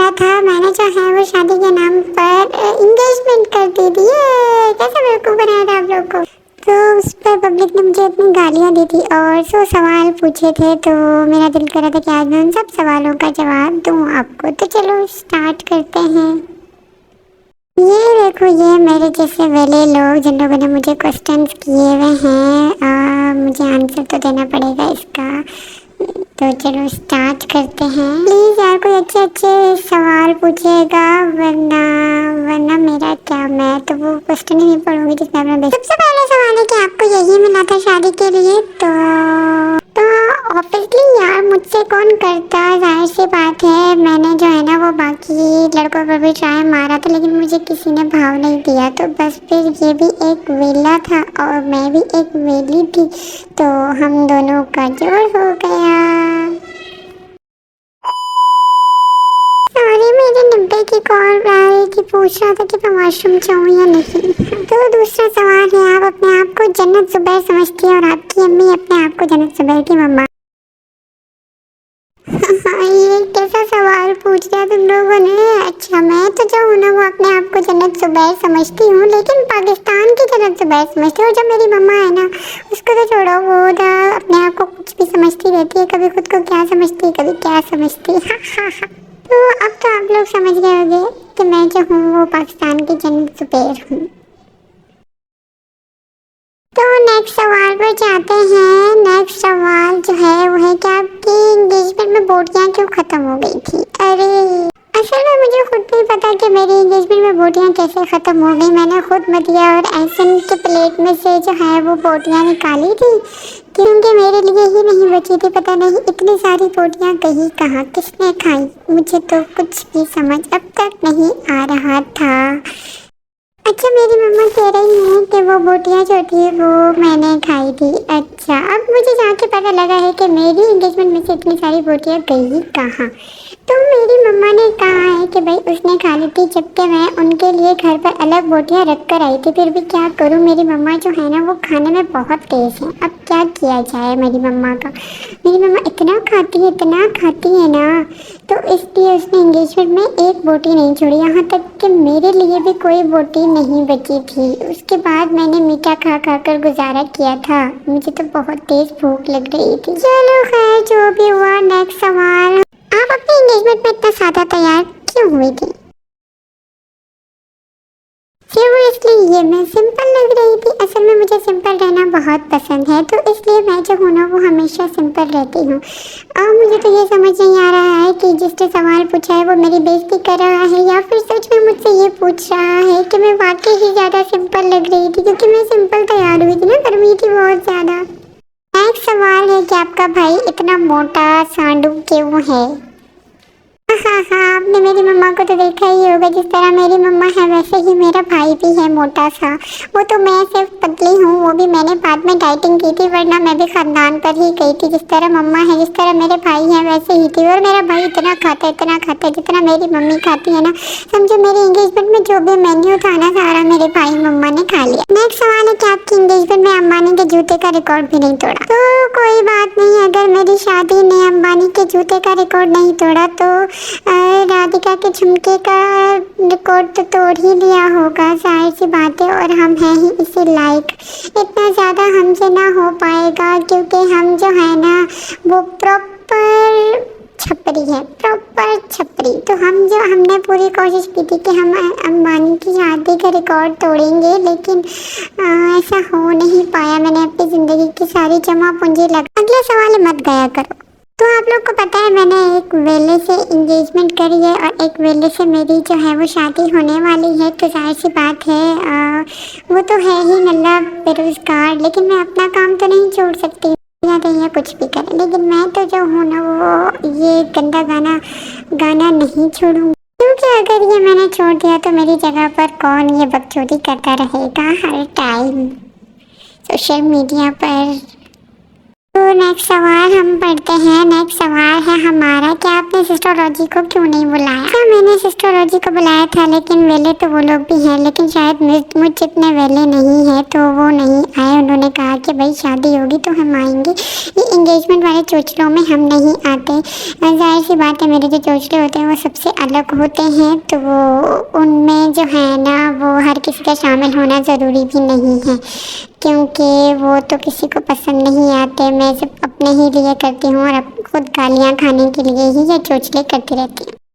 किया था, मैंने जो है वो शादी के नाम पर एंगेजमेंट कर दी थी। ये कैसे बेवकूफ़ बनाया था आप लोग को। तो उस पर पब्लिक ने मुझे इतनी गालियाँ दी थी और 100 सवाल पूछे थे, तो मेरा दिल कर रहा था कि आज मैं उन सब सवालों का जवाब दूँ आपको। तो चलो स्टार्ट करते हैं। ये देखो, ये मेरे जैसे वेले लोग जिन लोगों ने मुझे क्वेश्चंस किए हुए हैं, मुझे आंसर तो देना पड़ेगा इसका। तो चलो स्टार्ट करते हैं। प्लीज़ यार कोई अच्छे अच्छे सवाल पूछिएगा, वरना वरना मेरा क्या, मैं तो वो क्वेश्चन ही नहीं पढ़ूंगी जिसमें आपने भेजा। सबसे पहला सवाल है कि आपको यही मिला था शादी के लिए, तो ऑब्वियसली यार मुझसे कौन करता, जाहिर सी बात है। मैंने जो है ना वो बाकी लड़कों पर भी ट्राई मारा था, लेकिन मुझे किसी ने भाव नहीं दिया। तो बस फिर ये भी एक वेला था और मैं भी एक वेली थी, तो हम दोनों का जोड़ हो गया। सॉरी, मेरे 90 की कॉल आ रही थी, पूछ रहा था कि मैं वॉशरूम जाऊँ या नहीं। तो दूसरा सवाल है, आप अपने आप को जन्नत जुबैर समझती है और आपकी अम्मी अपने आप को जन्नत जुबैर की मम्मा। ये कैसा सवाल पूछ दिया तुम लोगों ने। अच्छा, मैं तो जो हूँ ना वो अपने आप को जन्नत जुबैर समझती हूँ, लेकिन पाकिस्तान की जन्नत जुबैर समझती हूँ। जब मेरी मम्मा है ना, उसको तो छोड़ो, वो ना अपने आप को कुछ भी समझती रहती है, कभी खुद को क्या समझती है, कभी क्या समझती है। तो अब तो आप लोग समझ गए होंगे कि मैं जो हूँ वो पाकिस्तान की जन्नत जुबैर हूँ। तो नेक्स्ट सवाल पर जाते हैं। नेक्स्ट सवाल जो है वो है कि आपकी एंगेजमेंट में बोटियाँ क्यों ख़त्म हो गई थी। अरे असल में मुझे खुद नहीं पता कि मेरी एंगेजमेंट में बोटियाँ कैसे ख़त्म हो गई। मैंने खुद मदिया और एहसन के प्लेट में से जो है वो बोटियाँ निकाली थी, क्योंकि मेरे लिए ही नहीं बची थी। पता नहीं इतनी सारी बोटियाँ गई कहाँ, किसने खाई, मुझे तो कुछ भी समझ अब तक नहीं आ रहा था। अच्छा, मेरी मम्मा कह रही हैं कि वो बोटियाँ जो थी वो मैंने खाई थी। अच्छा, अब मुझे जाके पता लगा है कि मेरी एंगेजमेंट में से इतनी सारी बोटियाँ गई कहाँ। तो मेरी मम्मा ने कहा है कि भाई उसने खा ली थी, जबकि मैं उनके लिए घर पर अलग बोटियाँ रख कर आई थी। फिर भी क्या करूँ, मेरी मम्मा जो है ना वो खाने में बहुत तेज़ है। अब क्या किया जाए मेरी मम्मा का। मेरी मम्मा इतना खाती है ना, तो इसलिए उसने एंगेजमेंट में एक बोटी नहीं छोड़ी, यहाँ तक कि मेरे लिए भी कोई बोटी नहीं बची थी। उसके बाद मैंने मीठा खा खा कर गुजारा किया था, मुझे तो बहुत तेज़ भूख लग रही थी। चलो खैर, जो भी हुआ। नेक्स्ट सवाल, आप अपनी एंगेजमेंट में इतना सादा तैयार क्यों हुई थी। सीरियसली ये मैं सिंपल लग रही थी। असल में मुझे सिंपल रहना बहुत पसंद है, तो इसलिए मैं जो हूँ ना वो हमेशा सिंपल रहती हूँ। और मुझे तो ये समझ नहीं आ रहा है कि जिसने सवाल पूछा है वो मेरी बेइज्जती कर रहा है या फिर सच में मुझसे ये पूछ रहा है कि मैं वाकई ही ज़्यादा सिंपल लग रही थी, क्योंकि मैं सिंपल तैयार हुई थी ना, गर्मी थी बहुत ज़्यादा। नेक्स्ट सवाल है कि आपका भाई इतना मोटा सांडू क्यों है। हाँ हाँ, आपने मेरी मम्मा को तो देखा ही होगा, जिस तरह मेरी मम्मा है वैसे ही मेरा भाई भी है मोटा सा। वो तो मैं सिर्फ पतली हूँ, वो भी मैंने बाद में डाइटिंग की थी, वरना मैं भी खानदान पर ही गई थी। जिस तरह मम्मा है, जिस तरह मेरे भाई हैं वैसे ही थी। और मेरा भाई इतना खाता है जितना मेरी मम्मी खाती है ना। समझो मेरी एंगेजमेंट में जो भी मेन्यू था ना, सारा मेरे भाई मम्मा ने खा लिया। नेक्स्ट सवाल है कि आपकी एंगेजमेंट में अंबानी के जूते का रिकॉर्ड भी नहीं तोड़ा। तो कोई बात नहीं, अगर मेरी शादी ने अंबानी के जूते का रिकॉर्ड नहीं तोड़ा तो राधिका के झुमके का रिकॉर्ड तो तोड़ ही लिया होगा, जाहिर सी बात है। और हम हैं ही इसी लायक, इतना ज़्यादा हमसे ना हो पाएगा, क्योंकि हम जो है ना वो प्रॉपर छपरी है, प्रॉपर छपरी। तो हमने पूरी कोशिश की थी कि हम अंबानी की शादी का रिकॉर्ड तोड़ेंगे, लेकिन ऐसा हो नहीं पाया। मैंने अपनी ज़िंदगी की सारी जमा पूंजी लगा। अगला सवाल मत गया करो। तो आप लोग को पता है मैंने एक वेले से इंगेजमेंट करी है और एक वेले से मेरी जो है वो शादी होने वाली है। तो जाहिर सी बात है, वो तो है ही नल्ला बेरोजगार, लेकिन मैं अपना काम तो नहीं छोड़ सकती या नहीं, या कुछ भी करें। लेकिन मैं तो जो हूँ ना वो ये गंदा गाना नहीं छोड़ूंगी, क्योंकि अगर ये मैंने छोड़ दिया तो मेरी जगह पर कौन ये बकचोदी करता रहेगा हर टाइम सोशल मीडिया पर। तो नेक्स्ट सवाल हम पढ़ते हैं। नेक्स्ट सवाल है हमारा, क्या आपने सिस्टोलॉजी को क्यों नहीं बुलाया? तो मैंने सिस्टोलॉजी को बुलाया था, लेकिन वेले तो वो लोग भी हैं, लेकिन शायद मुझ जितने वेले नहीं है तो वो नहीं आए। उन्होंने कहा कि भाई शादी होगी तो हम आएंगे, ये इंगेजमेंट वाले चोचलों में हम नहीं आते। जाहिर सी बात है, मेरे जो चोचले होते हैं वो सबसे अलग होते हैं, तो वो उनमें जो है ना वो हर किसी का शामिल होना ज़रूरी भी नहीं है, क्योंकि वो तो किसी को पसंद नहीं आते। मैं सिर्फ अपने ही लिए करती हूँ और खुद गालियाँ खाने के लिए ही ये चोचले करती रहती हूँ।